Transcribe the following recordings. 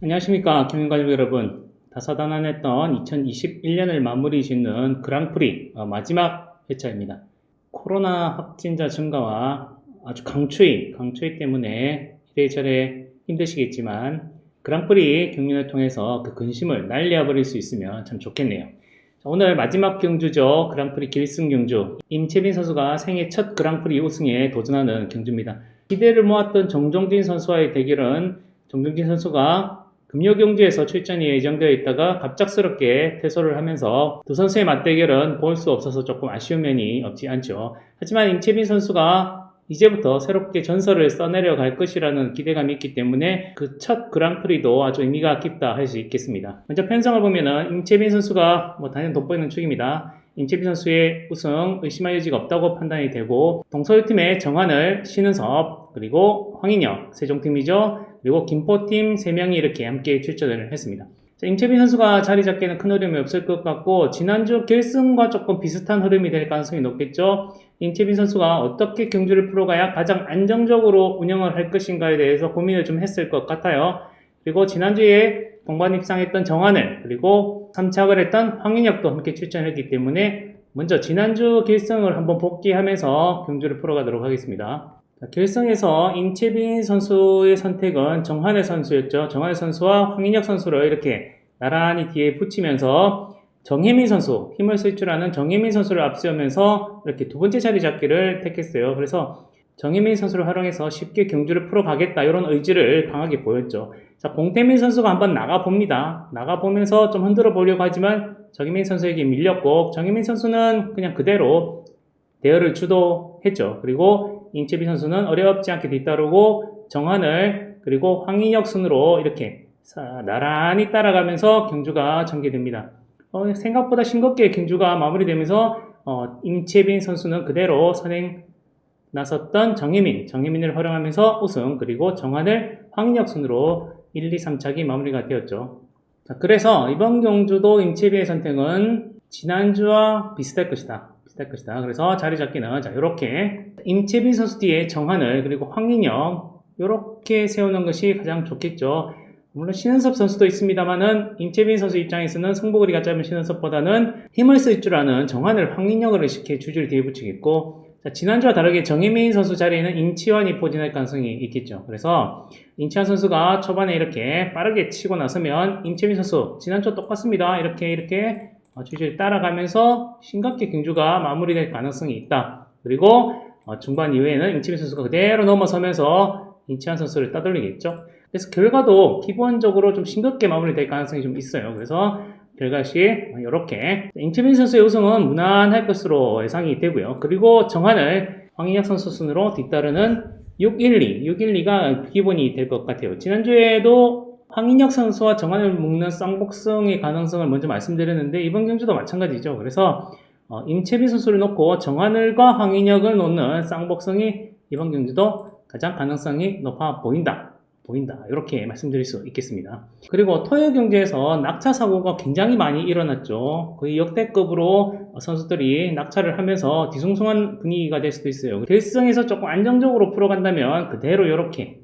안녕하십니까 경영가족 여러분. 다사다난했던 2021년을 마무리 짓는 그랑프리 마지막 회차입니다. 코로나 확진자 증가와 아주 강추위 때문에 이래저래 힘드시겠지만 그랑프리 경륜을 통해서 그 근심을 날려버릴 수 있으면 참 좋겠네요. 오늘 마지막 경주죠. 그랑프리 결승 경주. 임채빈 선수가 생애 첫 그랑프리 우승에 도전하는 경주입니다. 기대를 모았던 정종진 선수와의 대결은 정종진 선수가 금요경주에서 출전이 예정되어 있다가 갑작스럽게 퇴소를 하면서 두 선수의 맞대결은 볼 수 없어서 조금 아쉬운 면이 없지 않죠. 하지만 임채빈 선수가 이제부터 새롭게 전설을 써내려 갈 것이라는 기대감이 있기 때문에 그 첫 그랑프리도 아주 의미가 깊다 할 수 있겠습니다. 먼저 편성을 보면은 임채빈 선수가 당연 돋보이는 축입니다. 임채빈 선수의 우승 의심할 여지가 없다고 판단이 되고 동서울팀의 정한을, 신은섭, 그리고 황인혁 세종팀이죠. 그리고 김포팀 3명이 이렇게 함께 출전을 했습니다. 임채빈 선수가 자리 잡기에는 큰 어려움이 없을 것 같고 지난주 결승과 조금 비슷한 흐름이 될 가능성이 높겠죠. 임채빈 선수가 어떻게 경주를 풀어가야 가장 안정적으로 운영을 할 것인가에 대해서 고민을 좀 했을 것 같아요. 그리고 지난주에 동반 입상했던 정하늘 그리고 3착을 했던 황인혁도 함께 출전했기 때문에 먼저 지난주 결승을 한번 복귀하면서 경주를 풀어가도록 하겠습니다. 결승에서 임채빈 선수의 선택은 정한혜 선수였죠. 정한혜 선수와 황인혁 선수를 이렇게 나란히 뒤에 붙이면서 정혜민 선수, 힘을 쓸 줄 아는 정혜민 선수를 앞세우면서 이렇게 두 번째 자리 잡기를 택했어요. 그래서 정혜민 선수를 활용해서 쉽게 경주를 풀어가겠다 이런 의지를 강하게 보였죠. 자, 공태민 선수가 한번 나가봅니다. 나가보면서 좀 흔들어 보려고 하지만 정혜민 선수에게 밀렸고 정혜민 선수는 그냥 그대로 대열을 주도했죠. 그리고 임채빈 선수는 어렵지 않게 뒤따르고 정한을 그리고 황인혁 순으로 이렇게 나란히 따라가면서 경주가 전개됩니다. 생각보다 싱겁게 경주가 마무리되면서 임채빈 선수는 그대로 선행 나섰던 정혜민을 활용하면서 우승 그리고 정한을 황인혁 순으로 1, 2, 3착이 마무리가 되었죠. 자, 그래서 이번 경주도 임채빈의 선택은 지난주와 비슷할 것이다. 그래서 자리 잡기는 자 이렇게 임채빈 선수 뒤에 정한을 그리고 황인혁 이렇게 세우는 것이 가장 좋겠죠. 물론 신은섭 선수도 있습니다만은 임채빈 선수 입장에서는 승부거리가 짧은 신은섭보다는 힘을 쓸 줄 아는 정한을 황인혁을 의식해 주줄 뒤에 붙이겠고 자, 지난주와 다르게 정혜민 선수 자리에는 임치환이 포진할 가능성이 있겠죠. 그래서 임치환 선수가 초반에 이렇게 빠르게 치고 나서면 임채빈 선수 지난주와 똑같습니다. 이렇게 주질 따라가면서 싱겁게 경주가 마무리될 가능성이 있다. 그리고 중반 이후에는 임채빈 선수가 그대로 넘어서면서 임치환 선수를 따돌리겠죠. 그래서 결과도 기본적으로 좀 싱겁게 마무리될 가능성이 좀 있어요. 그래서 결과시 이렇게 임채빈 선수의 우승은 무난할 것으로 예상이 되고요. 그리고 정한을 황인혁 선수 순으로 뒤따르는 612가 기본이 될 것 같아요. 지난주에도 황인혁 선수와 정한을 묶는 쌍복승의 가능성을 먼저 말씀드렸는데 이번 경주도 마찬가지죠. 그래서 임채빈 선수를 놓고 정한을과 황인혁을 놓는 쌍복승이 이번 경주도 가장 가능성이 높아 보인다. 이렇게 말씀드릴 수 있겠습니다. 그리고 토요 경기에서 낙차 사고가 굉장히 많이 일어났죠. 거의 역대급으로 선수들이 낙차를 하면서 뒤숭숭한 분위기가 될 수도 있어요. 결승에서 조금 안정적으로 풀어간다면 그대로 이렇게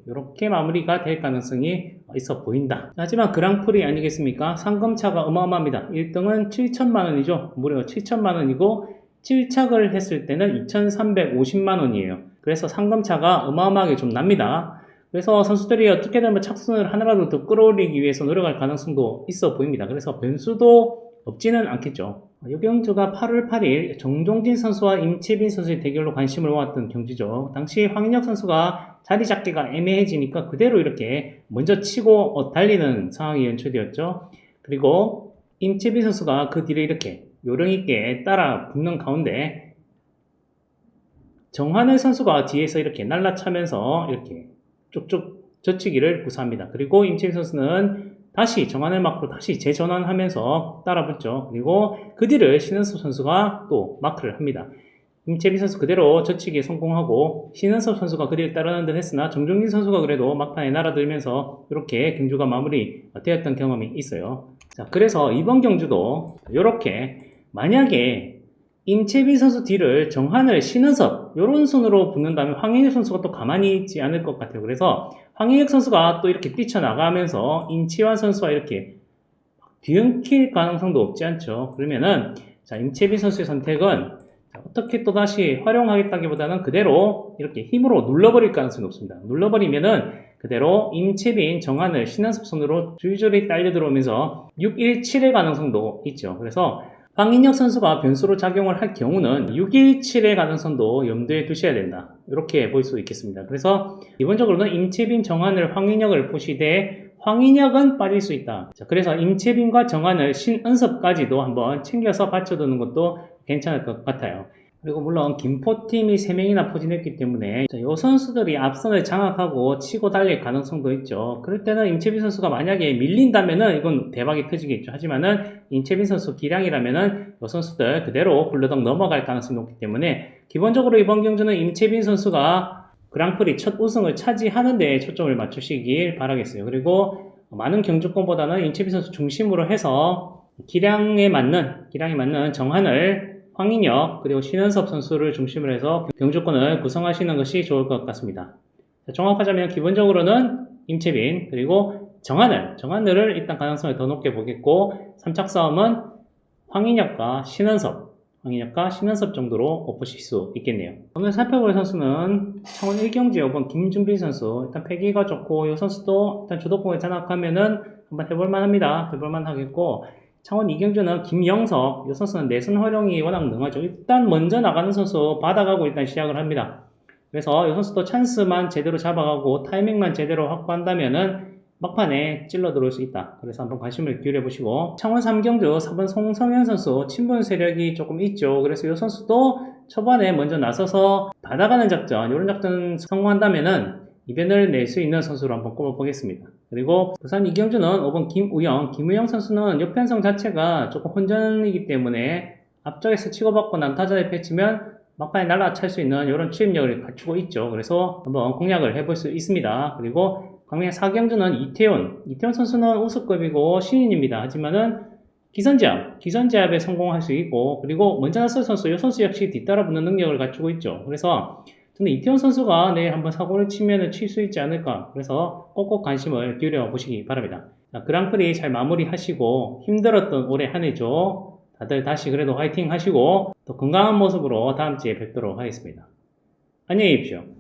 마무리가 될 가능성이 있어 보인다. 하지만 그랑프리 아니겠습니까? 상금차가 어마어마합니다. 1등은 7천만 원이죠. 무려 7천만 원이고 7착을 했을 때는 2,350만 원이에요. 그래서 상금차가 어마어마하게 좀 납니다. 그래서 선수들이 어떻게든 착순을 하나라도 더 끌어올리기 위해서 노력할 가능성도 있어 보입니다. 그래서 변수도 없지는 않겠죠. 이 경주가 8월 8일 정종진 선수와 임채빈 선수의 대결로 관심을 모았던 경주죠. 당시 황인혁 선수가 자리 잡기가 애매해지니까 그대로 이렇게 먼저 치고 달리는 상황이 연출되었죠. 그리고 임채빈 선수가 그 뒤를 이렇게 요령있게 따라 붙는 가운데 정한을 선수가 뒤에서 이렇게 날라차면서 이렇게 쭉쭉 젖히기를 구사합니다. 그리고 임채빈 선수는 다시 정한을 맞고 다시 재전환하면서 따라붙죠. 그리고 그 뒤를 신은섭 선수가 또 마크를 합니다. 임채빈 선수 그대로 젖히기에 성공하고 신은섭 선수가 그 뒤를 따르는 듯 했으나 정종진 선수가 그래도 막판에 날아들면서 이렇게 경주가 마무리 되었던 경험이 있어요. 자, 그래서 이번 경주도 이렇게 만약에 임채빈 선수 뒤를 정한을, 신은섭 이런 순으로 붙는다면 황인혁 선수가 또 가만히 있지 않을 것 같아요. 그래서 황인혁 선수가 또 이렇게 뛰쳐나가면서 임치환 선수와 이렇게 뒤엉킬 가능성도 없지 않죠. 그러면은 자, 임채빈 선수의 선택은 어떻게 또 다시 활용하겠다기보다는 그대로 이렇게 힘으로 눌러버릴 가능성이 높습니다. 눌러버리면은 그대로 임채빈, 정한을, 신한섭 선으로 줄줄이 딸려 들어오면서 6-1-7의 가능성도 있죠. 그래서 황인혁 선수가 변수로 작용을 할 경우는 6-1-7의 가능성도 염두에 두셔야 된다. 이렇게 볼 수 있겠습니다. 그래서 기본적으로는 임채빈, 정한을, 황인혁을 보시되 황인혁은 빠질 수 있다. 자, 그래서 임채빈과 정한을, 신은섭까지도 한번 챙겨서 받쳐두는 것도 괜찮을 것 같아요. 그리고 물론 김포팀이 3명이나 포진했기 때문에 이 선수들이 앞선을 장악하고 치고 달릴 가능성도 있죠. 그럴 때는 임채빈 선수가 만약에 밀린다면은 이건 대박이 터지겠죠. 하지만은 임채빈 선수 기량이라면은 이 선수들 그대로 훌러덩 넘어갈 가능성이 높기 때문에 기본적으로 이번 경주는 임채빈 선수가 그랑프리 첫 우승을 차지하는 데 초점을 맞추시길 바라겠어요. 그리고 많은 경주권보다는 임채빈 선수 중심으로 해서 기량에 맞는 정한을, 황인혁 그리고 신은섭 선수를 중심으로 해서 경주권을 구성하시는 것이 좋을 것 같습니다. 종합하자면 기본적으로는 임채빈 그리고 정한을을 일단 가능성을 더 높게 보겠고 3착 싸움은 황인혁과 신은섭 정도로 보실 수 있겠네요. 오늘 살펴볼 선수는 창원 1경주 5번 김준빈 선수. 일단 패기가 좋고 이 선수도 일단 주도권을 장악하면은 한번 해볼만 합니다. 해볼만 하겠고 창원 2경주는 김영석. 이 선수는 내선 활용이 워낙 능하죠. 일단 먼저 나가는 선수 받아가고 일단 시작을 합니다. 그래서 이 선수도 찬스만 제대로 잡아가고 타이밍만 제대로 확보한다면은 막판에 찔러 들어올 수 있다. 그래서 한번 관심을 기울여 보시고 창원 3경주 4번 송성현 선수 친분 세력이 조금 있죠. 그래서 이 선수도 초반에 먼저 나서서 받아가는 작전, 이런 작전 성공한다면은 이변을 낼 수 있는 선수로 한번 꼽아보겠습니다. 그리고 부산 2경주는 5번 김우영 선수는 역편성 자체가 조금 혼전이기 때문에 앞쪽에서 치고받고 난타전에 펼치면 막판에 날아찰 수 있는 이런 추임력을 갖추고 있죠. 그래서 한번 공략을 해볼 수 있습니다. 그리고 광명 4경주는 이태원 선수는 우수급이고 신인입니다. 하지만은 기선제압에 성공할 수 있고, 그리고 먼저 나설 선수, 이 선수 역시 뒤따라 붙는 능력을 갖추고 있죠. 그래서 저는 이태원 선수가 내일 한번 사고를 치면은 칠 수 있지 않을까. 그래서 꼭꼭 관심을 기울여 보시기 바랍니다. 자, 그랑프리 잘 마무리하시고 힘들었던 올해 한 해죠. 다들 다시 그래도 화이팅 하시고 또 건강한 모습으로 다음 주에 뵙도록 하겠습니다. 안녕히 계십시오.